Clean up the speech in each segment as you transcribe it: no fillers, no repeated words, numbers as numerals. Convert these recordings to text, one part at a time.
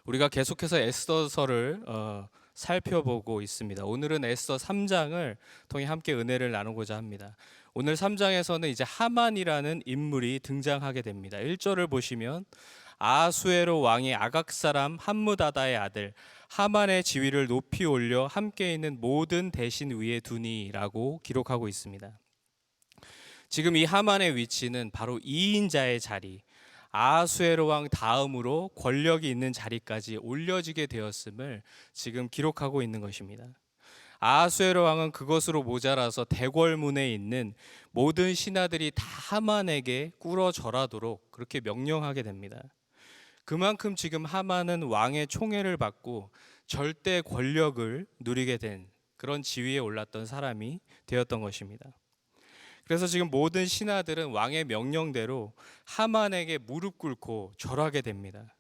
우리가 계속해서 에스더서를 살펴보고 있습니다. 오늘은 에스더 3장을 통해 함께 은혜를 나누고자 합니다. 오늘 3장에서는 이제 하만이라는 인물이 등장하게 됩니다. 1절을 보시면 아하수에로 왕이 아각 사람 함무다다의 아들 하만의 지위를 높이 올려 함께 있는 모든 대신 위에 두니라고 기록하고 있습니다. 지금 이 하만의 위치는 바로 2인자의 자리, 아하수에로 왕 다음으로 권력이 있는 자리까지 올려지게 되었음을 지금 기록하고 있는 것입니다. 아하수에로 왕은 그것으로 모자라서 대궐문에 있는 모든 신하들이 다 하만에게 꿇어 절하도록 그렇게 명령하게 됩니다. 그만큼 지금 하만은 왕의 총애를 받고 절대 권력을 누리게 된 그런 지위에 올랐던 사람이 되었던 것입니다. 그래서 지금 모든 신하들은 왕의 명령대로 하만에게 무릎 꿇고 절하게 됩니다.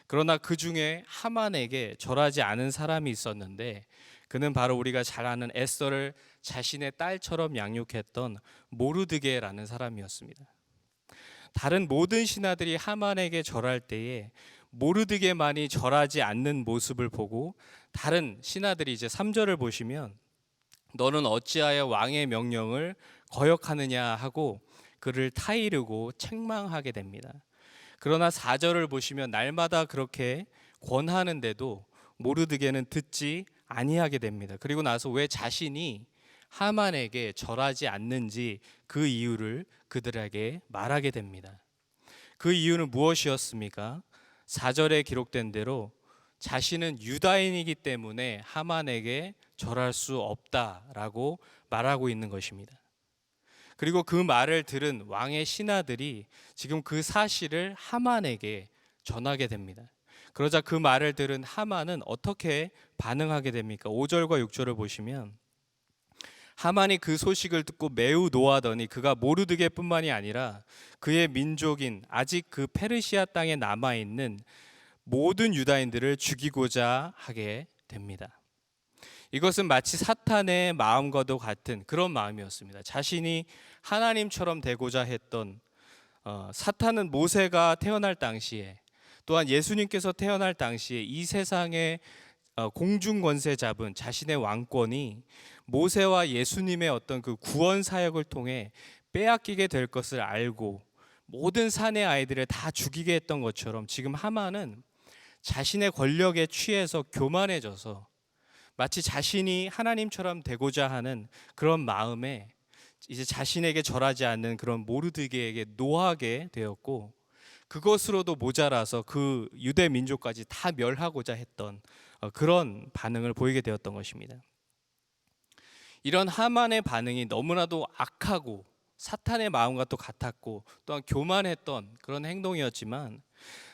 그러나 그 중에 하만에게 절하지 않은 사람이 있었는데 그는 바로 우리가 잘 아는 에스더를 자신의 딸처럼 양육했던 모르드게라는 사람이었습니다. 다른 모든 신하들이 하만에게 절할 때에 모르드게만이 절하지 않는 모습을 보고 다른 신하들이 이제 3절을 보시면 너는 어찌하여 왕의 명령을 거역하느냐 하고 그를 타이르고 책망하게 됩니다. 그러나 4절을 보시면 날마다 그렇게 권하는데도 모르드게는 듣지 아니하게 됩니다. 그리고 나서 왜 자신이 하만에게 절하지 않는지 그 이유를 그들에게 말하게 됩니다. 그 이유는 무엇이었습니까? 4절에 기록된 대로 자신은 유다인이기 때문에 하만에게 절할 수 없다라고 말하고 있는 것입니다. 그리고 그 말을 들은 왕의 신하들이 지금 그 사실을 하만에게 전하게 됩니다. 그러자 그 말을 들은 하만은 어떻게 반응하게 됩니까? 5절과 6절을 보시면 하만이 그 소식을 듣고 매우 노하더니 그가 모르드게뿐만이 아니라 그의 민족인 아직 그 페르시아 땅에 남아있는 모든 유다인들을 죽이고자 하게 됩니다. 이것은 마치 사탄의 마음과도 같은 그런 마음이었습니다. 자신이 하나님처럼 되고자 했던 사탄은 모세가 태어날 당시에 또한 예수님께서 태어날 당시에 이 세상의 공중 권세 잡은 자신의 왕권이 모세와 예수님의 어떤 그 구원 사역을 통해 빼앗기게 될 것을 알고 모든 산의 아이들을 다 죽이게 했던 것처럼 지금 하만은 자신의 권력에 취해서 교만해져서 마치 자신이 하나님처럼 되고자 하는 그런 마음에 이제 자신에게 절하지 않는 그런 모르드게에게 노하게 되었고 그것으로도 모자라서 그 유대 민족까지 다 멸하고자 했던 그런 반응을 보이게 되었던 것입니다. 이런 하만의 반응이 너무나도 악하고 사탄의 마음과 또 같았고 또한 교만했던 그런 행동이었지만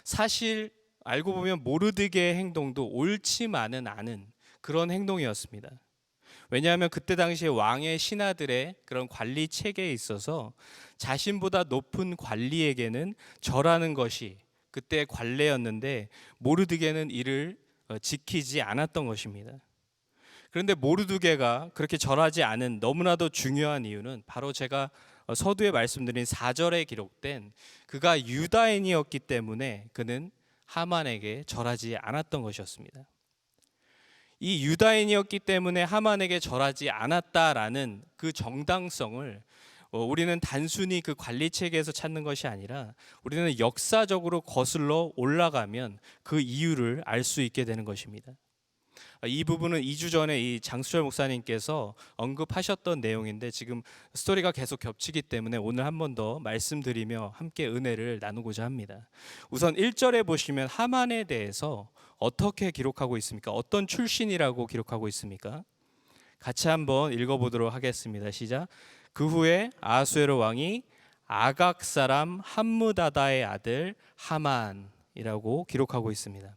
사실 알고 보면 모르드게의 행동도 옳지만은 않은 그런 행동이었습니다. 왜냐하면 그때 당시에 왕의 신하들의 그런 관리 체계에 있어서 자신보다 높은 관리에게는 절하는 것이 그때의 관례였는데 모르드게는 이를 지키지 않았던 것입니다. 그런데 모르드게가 그렇게 절하지 않은 너무나도 중요한 이유는 바로 제가 서두에 말씀드린 4절에 기록된 그가 유다인이었기 때문에 그는 하만에게 절하지 않았던 것이었습니다. 이 유다인이었기 때문에 하만에게 절하지 않았다라는 그 정당성을 우리는 단순히 그 관리 체계에서 찾는 것이 아니라 우리는 역사적으로 거슬러 올라가면 그 이유를 알 수 있게 되는 것입니다. 이 부분은 2주 전에 이 장수철 목사님께서 언급하셨던 내용인데 지금 스토리가 계속 겹치기 때문에 오늘 한 번 더 말씀드리며 함께 은혜를 나누고자 합니다. 우선 1절에 보시면 하만에 대해서 어떻게 기록하고 있습니까? 어떤 출신이라고 기록하고 있습니까? 같이 한번 읽어보도록 하겠습니다. 시작. 그 후에 아하수에로 왕이 아각 사람 함무다다의 아들 하만이라고 기록하고 있습니다.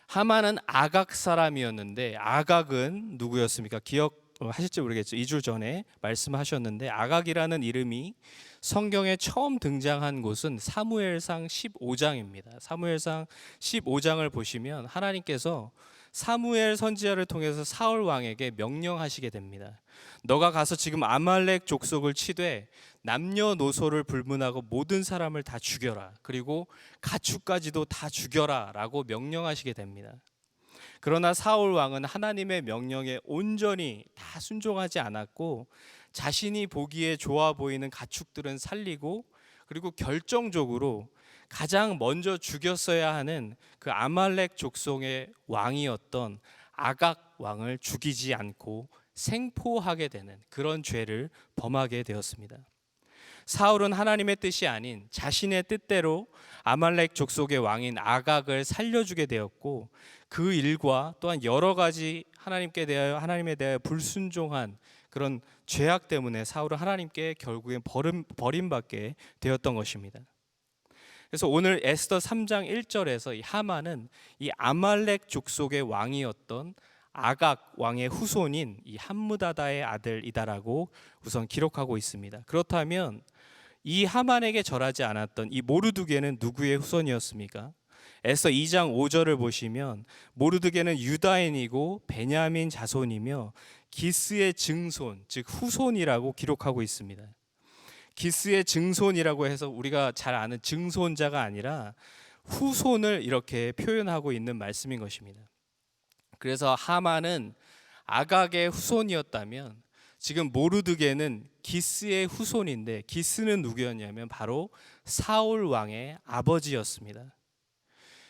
하만은 아각 사람이었는데 아각은 누구였습니까? 기억하실지 모르겠죠. 2주 전에 말씀하셨는데 아각이라는 이름이 성경에 처음 등장한 곳은 사무엘상 15장입니다. 사무엘상 15장을 보시면 하나님께서 사무엘 선지자를 통해서 사울 왕에게 명령하시게 됩니다. 너가 가서 지금 아말렉 족속을 치되 남녀노소를 불문하고 모든 사람을 다 죽여라. 그리고 가축까지도 다 죽여라라고 명령하시게 됩니다. 그러나 사울 왕은 하나님의 명령에 온전히 다 순종하지 않았고 자신이 보기에 좋아 보이는 가축들은 살리고 그리고 결정적으로 가장 먼저 죽였어야 하는 그 아말렉 족속의 왕이었던 아각 왕을 죽이지 않고 생포하게 되는 그런 죄를 범하게 되었습니다. 사울은 하나님의 뜻이 아닌 자신의 뜻대로 아말렉 족속의 왕인 아각을 살려주게 되었고 그 일과 또한 여러 가지 하나님에 대하여 불순종한 그런 죄악 때문에 사울은 하나님께 결국엔 버림받게 되었던 것입니다. 그래서 오늘 에스더 3장 1절에서 이 하만은 이 아말렉 족속의 왕이었던 아각 왕의 후손인 이 함무다다의 아들이다라고 우선 기록하고 있습니다. 그렇다면 이 하만에게 절하지 않았던 이 모르드게는 누구의 후손이었습니까? 에스더 2장 5절을 보시면 모르드게는 유다인이고 베냐민 자손이며 기스의 증손, 즉 후손이라고 기록하고 있습니다. 기스의 증손이라고 해서 우리가 잘 아는 증손자가 아니라 후손을 이렇게 표현하고 있는 말씀인 것입니다. 그래서 하만은 아각의 후손이었다면 지금 모르드게는 기스의 후손인데 기스는 누구였냐면 바로 사울 왕의 아버지였습니다.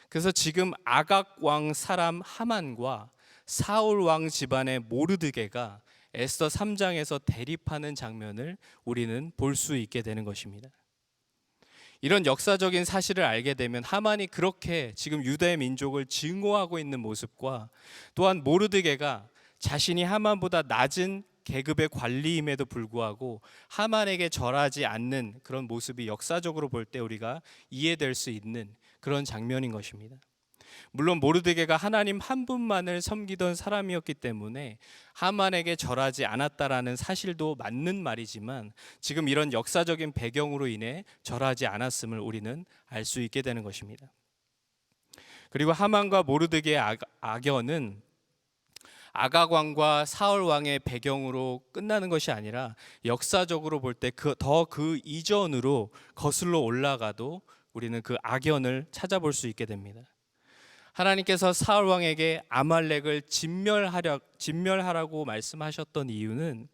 그래서 지금 아각 왕 사람 하만과 사울 왕 집안의 모르드게가 에스더 3장에서 대립하는 장면을 우리는 볼 수 있게 되는 것입니다. 이런 역사적인 사실을 알게 되면 하만이 그렇게 지금 유다의 민족을 증오하고 있는 모습과 또한 모르드게가 자신이 하만보다 낮은 계급의 관리임에도 불구하고 하만에게 절하지 않는 그런 모습이 역사적으로 볼 때 우리가 이해될 수 있는 그런 장면인 것입니다. 물론 모르드게가 하나님 한 분만을 섬기던 사람이었기 때문에 하만에게 절하지 않았다라는 사실도 맞는 말이지만 지금 이런 역사적인 배경으로 인해 절하지 않았음을 우리는 알 수 있게 되는 것입니다. 그리고 하만과 모르드게의 악연은 아각 왕과 사울 왕의 배경으로 끝나는 것이 아니라 역사적으로 볼 때 그 이전으로 거슬러 올라가도 우리는 그 악연을 찾아볼 수 있게 됩니다. 하나님께서 사울 왕에게 아말렉을 진멸하라고 말씀하셨던 이유는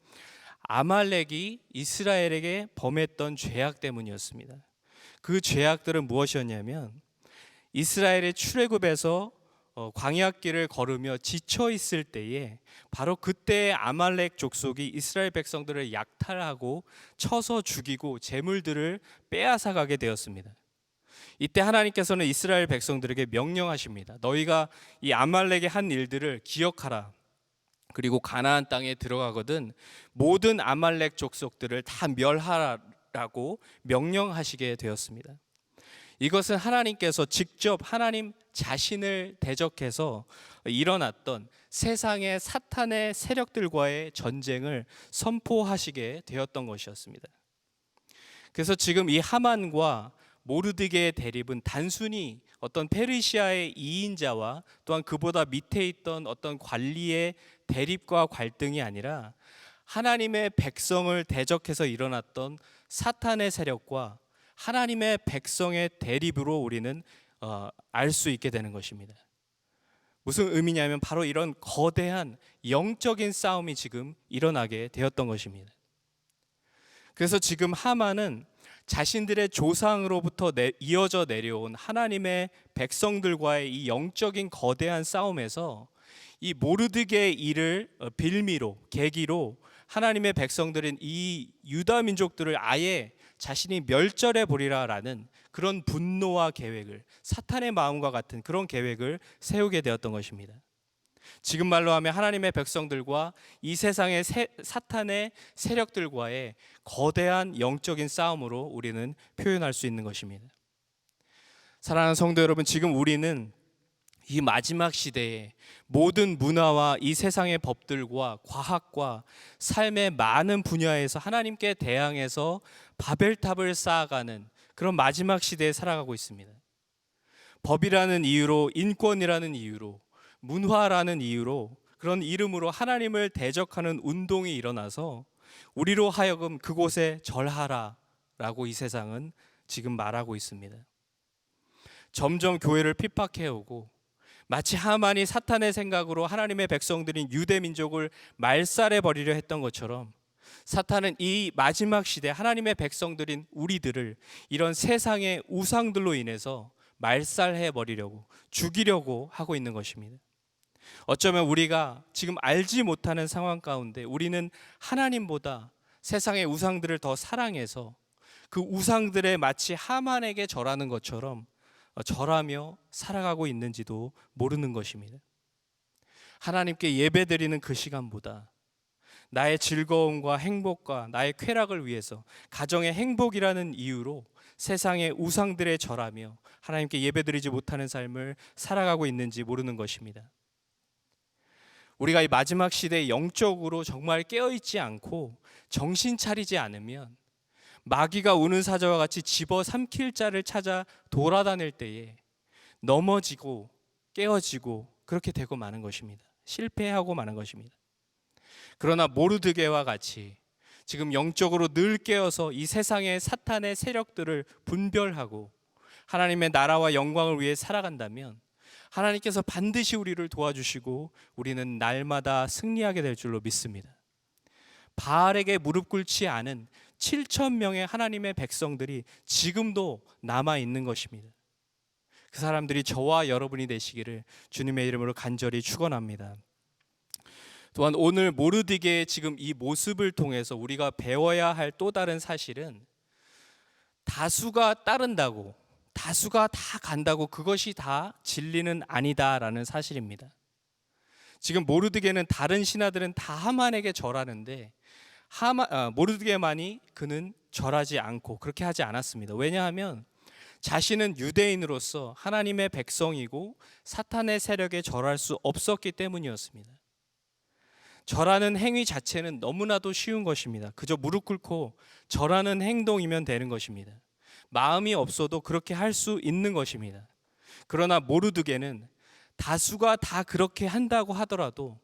아말렉이 이스라엘에게 범했던 죄악 때문이었습니다. 그 죄악들은 무엇이었냐면 이스라엘의 출애굽에서 광야길을 걸으며 지쳐 있을 때에 바로 그때 아말렉 족속이 이스라엘 백성들을 약탈하고 쳐서 죽이고 재물들을 빼앗아 가게 되었습니다. 이때 하나님께서는 이스라엘 백성들에게 명령하십니다. 너희가 이 아말렉의 한 일들을 기억하라. 그리고 가나안 땅에 들어가거든 모든 아말렉 족속들을 다 멸하라고 명령하시게 되었습니다. 이것은 하나님께서 직접 하나님 자신을 대적해서 일어났던 세상의 사탄의 세력들과의 전쟁을 선포하시게 되었던 것이었습니다. 그래서 지금 이 하만과 모르드게의 대립은 단순히 어떤 페르시아의 이인자와 또한 그보다 밑에 있던 어떤 관리의 대립과 갈등이 아니라 하나님의 백성을 대적해서 일어났던 사탄의 세력과 하나님의 백성의 대립으로 우리는 알 수 있게 되는 것입니다. 무슨 의미냐면 바로 이런 거대한 영적인 싸움이 지금 일어나게 되었던 것입니다. 그래서 지금 하만은 자신들의 조상으로부터 이어져 내려온 하나님의 백성들과의 이 영적인 거대한 싸움에서 이 모르드게의 일을 계기로 하나님의 백성들인 이 유다 민족들을 아예 자신이 멸절해 버리라라는 그런 분노와 계획을, 사탄의 마음과 같은 그런 계획을 세우게 되었던 것입니다. 지금 말로 하면 하나님의 백성들과 이 세상의 사탄의 세력들과의 거대한 영적인 싸움으로 우리는 표현할 수 있는 것입니다. 사랑하는 성도 여러분, 지금 우리는 이 마지막 시대에 모든 문화와 이 세상의 법들과 과학과 삶의 많은 분야에서 하나님께 대항해서 바벨탑을 쌓아가는 그런 마지막 시대에 살아가고 있습니다. 법이라는 이유로, 인권이라는 이유로, 문화라는 이유로, 그런 이름으로 하나님을 대적하는 운동이 일어나서 우리로 하여금 그곳에 절하라라고 이 세상은 지금 말하고 있습니다. 점점 교회를 핍박해오고 마치 하만이 사탄의 생각으로 하나님의 백성들인 유대 민족을 말살해 버리려 했던 것처럼 사탄은 이 마지막 시대 하나님의 백성들인 우리들을 이런 세상의 우상들로 인해서 말살해 버리려고, 죽이려고 하고 있는 것입니다. 어쩌면 우리가 지금 알지 못하는 상황 가운데 우리는 하나님보다 세상의 우상들을 더 사랑해서 그 우상들에 마치 하만에게 절하는 것처럼 절하며 살아가고 있는지도 모르는 것입니다. 하나님께 예배드리는 그 시간보다 나의 즐거움과 행복과 나의 쾌락을 위해서, 가정의 행복이라는 이유로 세상의 우상들에 절하며 하나님께 예배드리지 못하는 삶을 살아가고 있는지 모르는 것입니다. 우리가 이 마지막 시대에 영적으로 정말 깨어있지 않고 정신 차리지 않으면 마귀가 우는 사자와 같이 집어삼킬 자를 찾아 돌아다닐 때에 넘어지고 깨어지고 그렇게 되고 마는 것입니다. 실패하고 마는 것입니다. 그러나 모르드게와 같이 지금 영적으로 늘 깨어서 이 세상의 사탄의 세력들을 분별하고 하나님의 나라와 영광을 위해 살아간다면 하나님께서 반드시 우리를 도와주시고 우리는 날마다 승리하게 될 줄로 믿습니다. 바알에게 무릎 꿇지 않은 7천 명의 하나님의 백성들이 지금도 남아 있는 것입니다. 그 사람들이 저와 여러분이 되시기를 주님의 이름으로 간절히 축원합니다. 또한 오늘 모르드게의 지금 이 모습을 통해서 우리가 배워야 할 또 다른 사실은 다수가 따른다고, 다수가 다 간다고 그것이 다 진리는 아니다라는 사실입니다. 지금 모르드게는 다른 신하들은 다 하만에게 절하는데 모르드게만이 그는 절하지 않고 그렇게 하지 않았습니다. 왜냐하면 자신은 유대인으로서 하나님의 백성이고 사탄의 세력에 절할 수 없었기 때문이었습니다. 절하는 행위 자체는 너무나도 쉬운 것입니다. 그저 무릎 꿇고 절하는 행동이면 되는 것입니다. 마음이 없어도 그렇게 할 수 있는 것입니다. 그러나 모르드게는 다수가 다 그렇게 한다고 하더라도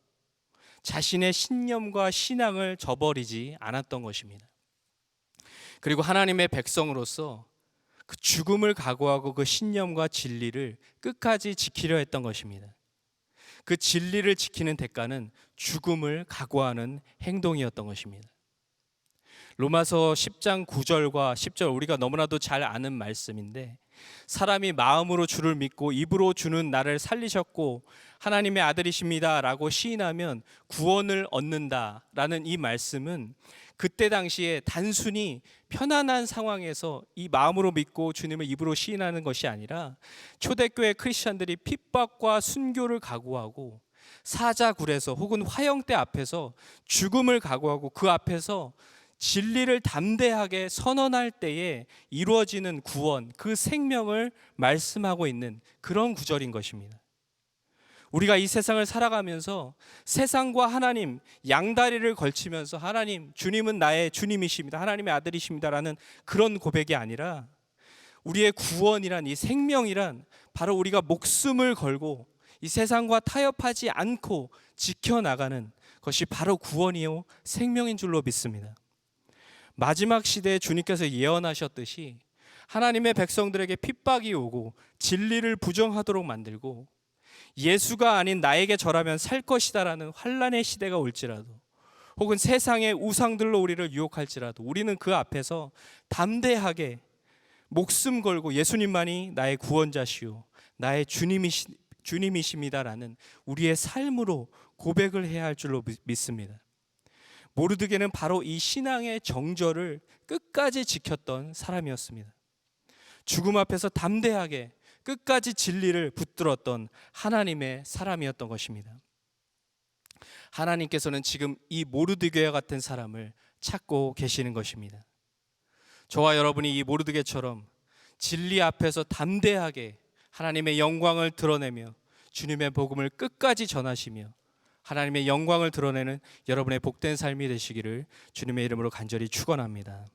자신의 신념과 신앙을 저버리지 않았던 것입니다. 그리고 하나님의 백성으로서 그 죽음을 각오하고 그 신념과 진리를 끝까지 지키려 했던 것입니다. 그 진리를 지키는 대가는 죽음을 각오하는 행동이었던 것입니다. 로마서 10장 9절과 10절, 우리가 너무나도 잘 아는 말씀인데, 사람이 마음으로 주를 믿고 입으로 주는 나를 살리셨고 하나님의 아들이십니다 라고 시인하면 구원을 얻는다라는 이 말씀은 그때 당시에 단순히 편안한 상황에서 이 마음으로 믿고 주님을 입으로 시인하는 것이 아니라 초대교회 크리스천들이 핍박과 순교를 각오하고 사자굴에서 혹은 화형대 앞에서 죽음을 각오하고 그 앞에서 진리를 담대하게 선언할 때에 이루어지는 구원, 그 생명을 말씀하고 있는 그런 구절인 것입니다. 우리가 이 세상을 살아가면서 세상과 하나님 양다리를 걸치면서 하나님, 주님은 나의 주님이십니다, 하나님의 아들이십니다라는 그런 고백이 아니라 우리의 구원이란, 이 생명이란 바로 우리가 목숨을 걸고 이 세상과 타협하지 않고 지켜나가는 것이 바로 구원이요 생명인 줄로 믿습니다. 마지막 시대에 주님께서 예언하셨듯이 하나님의 백성들에게 핍박이 오고 진리를 부정하도록 만들고 예수가 아닌 나에게 절하면 살 것이다라는 환난의 시대가 올지라도, 혹은 세상의 우상들로 우리를 유혹할지라도 우리는 그 앞에서 담대하게 목숨 걸고 예수님만이 나의 구원자시오, 나의 주님이십니다라는 우리의 삶으로 고백을 해야 할 줄로 믿습니다. 모르드게는 바로 이 신앙의 정절을 끝까지 지켰던 사람이었습니다. 죽음 앞에서 담대하게 끝까지 진리를 붙들었던 하나님의 사람이었던 것입니다. 하나님께서는 지금 이 모르드게와 같은 사람을 찾고 계시는 것입니다. 저와 여러분이 이 모르드게처럼 진리 앞에서 담대하게 하나님의 영광을 드러내며 주님의 복음을 끝까지 전하시며 하나님의 영광을 드러내는 여러분의 복된 삶이 되시기를 주님의 이름으로 간절히 축원합니다.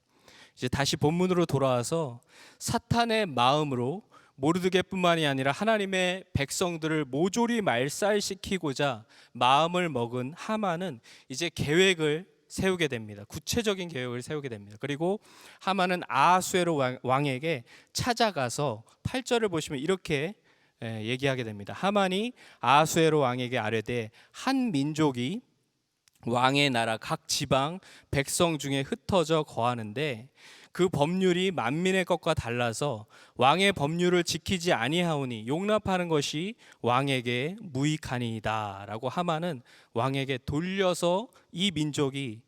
이제 다시 본문으로 돌아와서 사탄의 마음으로 모르드게뿐만이 아니라 하나님의 백성들을 모조리 말살시키고자 마음을 먹은 하만은 이제 계획을 세우게 됩니다. 구체적인 계획을 세우게 됩니다. 그리고 하만은 아하수에로 왕에게 찾아가서 8절을 보시면 이렇게 얘기하게 됩니다. 하만이 아하수에로 왕에게 아뢰되 한 민족이 왕의 나라 각 지방 백성 중에 흩어져 거하는데 그 법률이 만민의 것과 달라서 왕의 법률을 지키지 아니하오니 용납하는 것이 왕에게 무익하니이다라고 하만은 왕에게 돌려서 이 민족이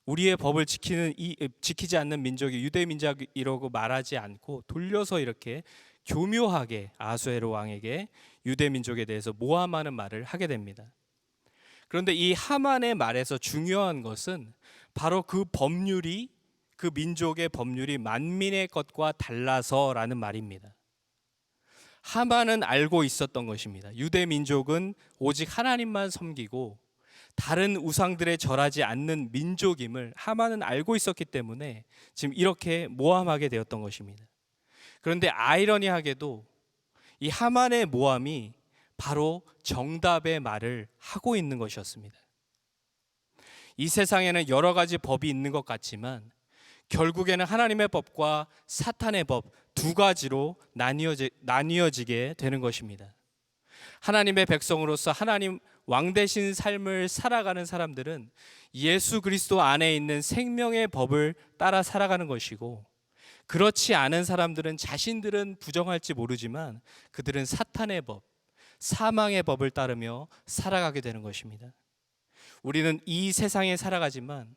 우리의 법을 지키지 않는 민족이 유대 민족이라고 말하지 않고 돌려서 이렇게 교묘하게 아하수에로 왕에게 유대 민족에 대해서 모함하는 말을 하게 됩니다. 그런데 이 하만의 말에서 중요한 것은 바로 그 법률이 그 민족의 법률이 만민의 것과 달라서라는 말입니다. 하만은 알고 있었던 것입니다. 유대 민족은 오직 하나님만 섬기고 다른 우상들에 절하지 않는 민족임을 하만은 알고 있었기 때문에 지금 이렇게 모함하게 되었던 것입니다. 그런데 아이러니하게도 이 하만의 모함이 바로 정답의 말을 하고 있는 것이었습니다. 이 세상에는 여러 가지 법이 있는 것 같지만 결국에는 하나님의 법과 사탄의 법 두 가지로 나뉘어지게 되는 것입니다. 하나님의 백성으로서 하나님 왕 되신 삶을 살아가는 사람들은 예수 그리스도 안에 있는 생명의 법을 따라 살아가는 것이고, 그렇지 않은 사람들은 자신들은 부정할지 모르지만 그들은 사탄의 법, 사망의 법을 따르며 살아가게 되는 것입니다. 우리는 이 세상에 살아가지만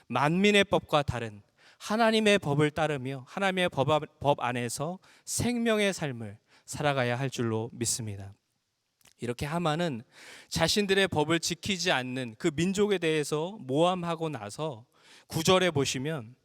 만민의 법과 다른 하나님의 법을 따르며 하나님의 법 안에서 생명의 삶을 살아가야 할 줄로 믿습니다. 이렇게 하만은 자신들의 법을 지키지 않는 그 민족에 대해서 모함하고 나서 9절에 보시면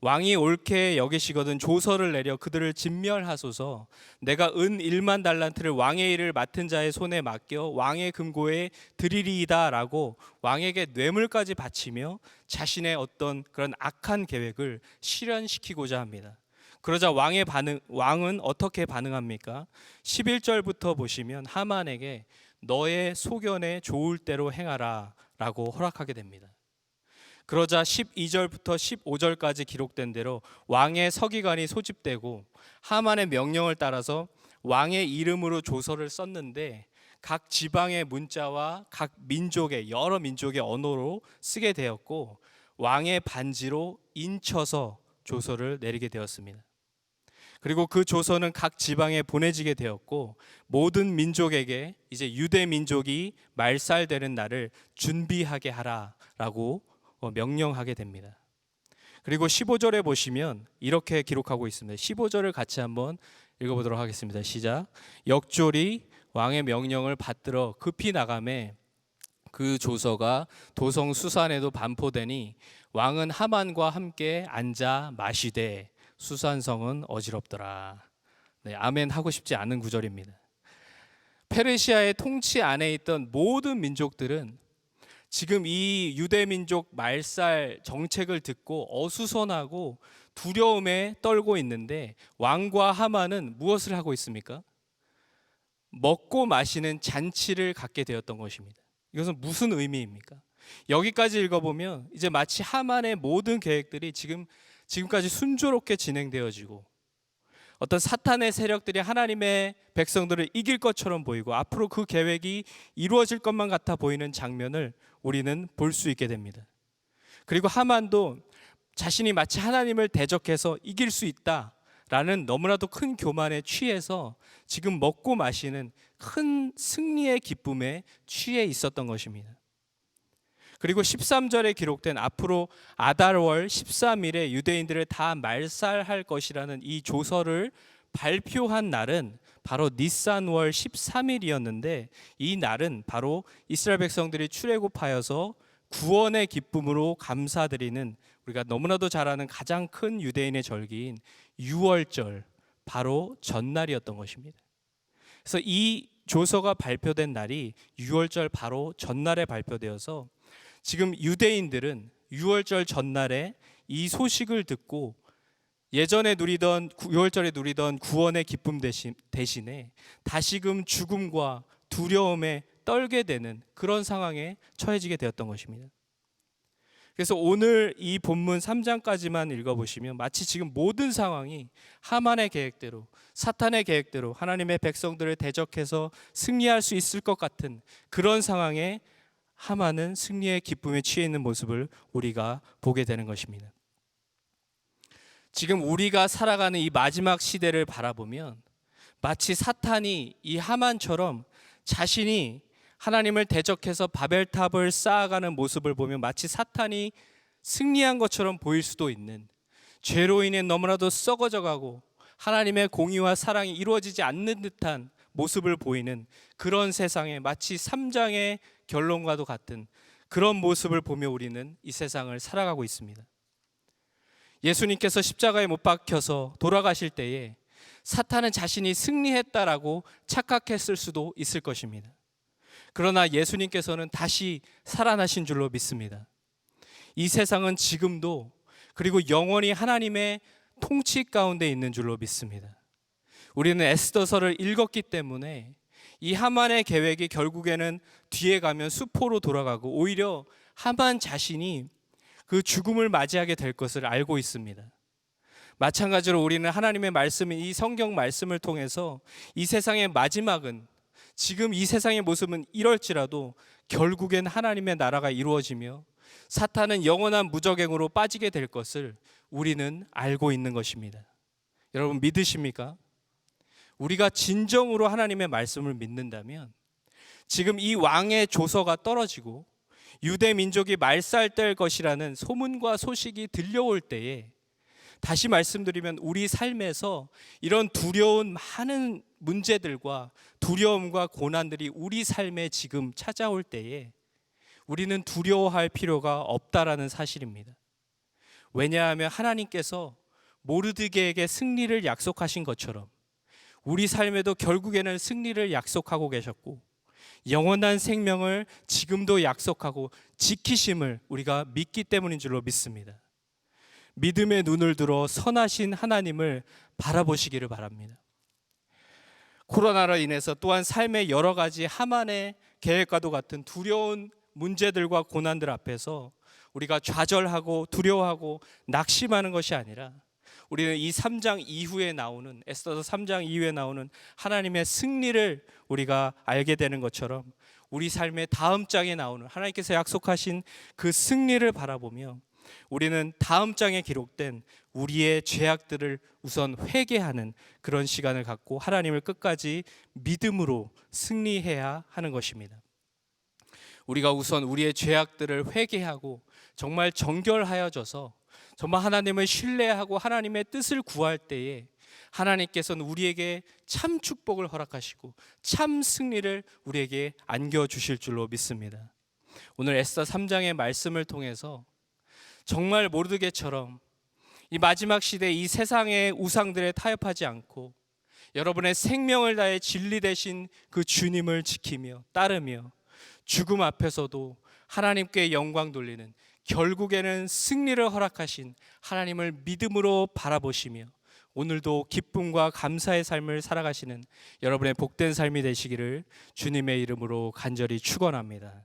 왕이 옳게 여기시거든 조서를 내려 그들을 진멸하소서. 내가 은 1만 달란트를 왕의 일을 맡은 자의 손에 맡겨 왕의 금고에 드리리이다 라고 왕에게 뇌물까지 바치며 자신의 어떤 그런 악한 계획을 실현시키고자 합니다. 그러자 왕은 어떻게 반응합니까? 11절부터 보시면 하만에게 너의 소견에 좋을 대로 행하라 라고 허락하게 됩니다. 그러자 12절부터 15절까지 기록된 대로 왕의 서기관이 소집되고 하만의 명령을 따라서 왕의 이름으로 조서를 썼는데 각 지방의 문자와 각 민족의 여러 민족의 언어로 쓰게 되었고 왕의 반지로 인쳐서 조서를 내리게 되었습니다. 그리고 그 조서는 각 지방에 보내지게 되었고 모든 민족에게 이제 유대 민족이 말살되는 날을 준비하게 하라라고 명령하게 됩니다. 그리고 15절에 보시면 이렇게 기록하고 있습니다. 15절을 같이 한번 읽어보도록 하겠습니다. 시작. 역졸이 왕의 명령을 받들어 급히 나가매 그 조서가 도성 수산에도 반포되니 왕은 하만과 함께 앉아 마시되 수산성은 어지럽더라. 네, 아멘 하고 싶지 않은 구절입니다. 페르시아의 통치 안에 있던 모든 민족들은 지금 이 유대민족 말살 정책을 듣고 어수선하고 두려움에 떨고 있는데 왕과 하만은 무엇을 하고 있습니까? 먹고 마시는 잔치를 갖게 되었던 것입니다. 이것은 무슨 의미입니까? 여기까지 읽어보면 이제 마치 하만의 모든 계획들이 지금까지 순조롭게 진행되어지고 어떤 사탄의 세력들이 하나님의 백성들을 이길 것처럼 보이고 앞으로 그 계획이 이루어질 것만 같아 보이는 장면을 우리는 볼 수 있게 됩니다. 그리고 하만도 자신이 마치 하나님을 대적해서 이길 수 있다라는 너무나도 큰 교만에 취해서 지금 먹고 마시는 큰 승리의 기쁨에 취해 있었던 것입니다. 그리고 13절에 기록된 앞으로 아달월 13일에 유대인들을 다 말살할 것이라는 이 조서를 발표한 날은 바로 니산월 13일이었는데 이 날은 바로 이스라엘 백성들이 출애굽하여서 구원의 기쁨으로 감사드리는 우리가 너무나도 잘 아는 가장 큰 유대인의 절기인 유월절 바로 전날이었던 것입니다. 그래서 이 조서가 발표된 날이 유월절 바로 전날에 발표되어서 지금 유대인들은 유월절 전날에 이 소식을 듣고 예전에 누리던 6월절에 누리던 구원의 기쁨 대신에 다시금 죽음과 두려움에 떨게 되는 그런 상황에 처해지게 되었던 것입니다. 그래서 오늘 이 본문 3장까지만 읽어보시면 마치 지금 모든 상황이 하만의 계획대로, 사탄의 계획대로 하나님의 백성들을 대적해서 승리할 수 있을 것 같은 그런 상황에 하만은 승리의 기쁨에 취해 있는 모습을 우리가 보게 되는 것입니다. 지금 우리가 살아가는 이 마지막 시대를 바라보면 마치 사탄이 이 하만처럼 자신이 하나님을 대적해서 바벨탑을 쌓아가는 모습을 보면 마치 사탄이 승리한 것처럼 보일 수도 있는, 죄로 인해 너무나도 썩어져가고 하나님의 공의와 사랑이 이루어지지 않는 듯한 모습을 보이는 그런 세상에 마치 3장의 결론과도 같은 그런 모습을 보며 우리는 이 세상을 살아가고 있습니다. 예수님께서 십자가에 못 박혀서 돌아가실 때에 사탄은 자신이 승리했다라고 착각했을 수도 있을 것입니다. 그러나 예수님께서는 다시 살아나신 줄로 믿습니다. 이 세상은 지금도 그리고 영원히 하나님의 통치 가운데 있는 줄로 믿습니다. 우리는 에스더서를 읽었기 때문에 이 하만의 계획이 결국에는 뒤에 가면 수포로 돌아가고 오히려 하만 자신이 그 죽음을 맞이하게 될 것을 알고 있습니다. 마찬가지로 우리는 하나님의 말씀인 이 성경 말씀을 통해서 이 세상의 마지막은, 지금 이 세상의 모습은 이럴지라도 결국엔 하나님의 나라가 이루어지며 사탄은 영원한 무적행으로 빠지게 될 것을 우리는 알고 있는 것입니다. 여러분 믿으십니까? 우리가 진정으로 하나님의 말씀을 믿는다면 지금 이 왕의 조서가 떨어지고 유대 민족이 말살될 것이라는 소문과 소식이 들려올 때에, 다시 말씀드리면 우리 삶에서 이런 두려운 많은 문제들과 두려움과 고난들이 우리 삶에 지금 찾아올 때에 우리는 두려워할 필요가 없다라는 사실입니다. 왜냐하면 하나님께서 모르드게에게 승리를 약속하신 것처럼 우리 삶에도 결국에는 승리를 약속하고 계셨고 영원한 생명을 지금도 약속하고 지키심을 우리가 믿기 때문인 줄로 믿습니다. 믿음의 눈을 들어 선하신 하나님을 바라보시기를 바랍니다. 코로나로 인해서 또한 삶의 여러 가지 하만의 계획과도 같은 두려운 문제들과 고난들 앞에서 우리가 좌절하고 두려워하고 낙심하는 것이 아니라 우리는 이 3장 이후에 나오는, 에스더서 3장 이후에 나오는 하나님의 승리를 우리가 알게 되는 것처럼 우리 삶의 다음 장에 나오는 하나님께서 약속하신 그 승리를 바라보며 우리는 다음 장에 기록된 우리의 죄악들을 우선 회개하는 그런 시간을 갖고 하나님을 끝까지 믿음으로 승리해야 하는 것입니다. 우리가 우선 우리의 죄악들을 회개하고 정말 정결하여져서 정말 하나님을 신뢰하고 하나님의 뜻을 구할 때에 하나님께서는 우리에게 참 축복을 허락하시고 참 승리를 우리에게 안겨주실 줄로 믿습니다. 오늘 에스더 3장의 말씀을 통해서 정말 모르드게처럼 이 마지막 시대 이 세상의 우상들에 타협하지 않고 여러분의 생명을 다해 진리 되신 그 주님을 지키며 따르며 죽음 앞에서도 하나님께 영광 돌리는, 결국에는 승리를 허락하신 하나님을 믿음으로 바라보시며 오늘도 기쁨과 감사의 삶을 살아가시는 여러분의 복된 삶이 되시기를 주님의 이름으로 간절히 축원합니다.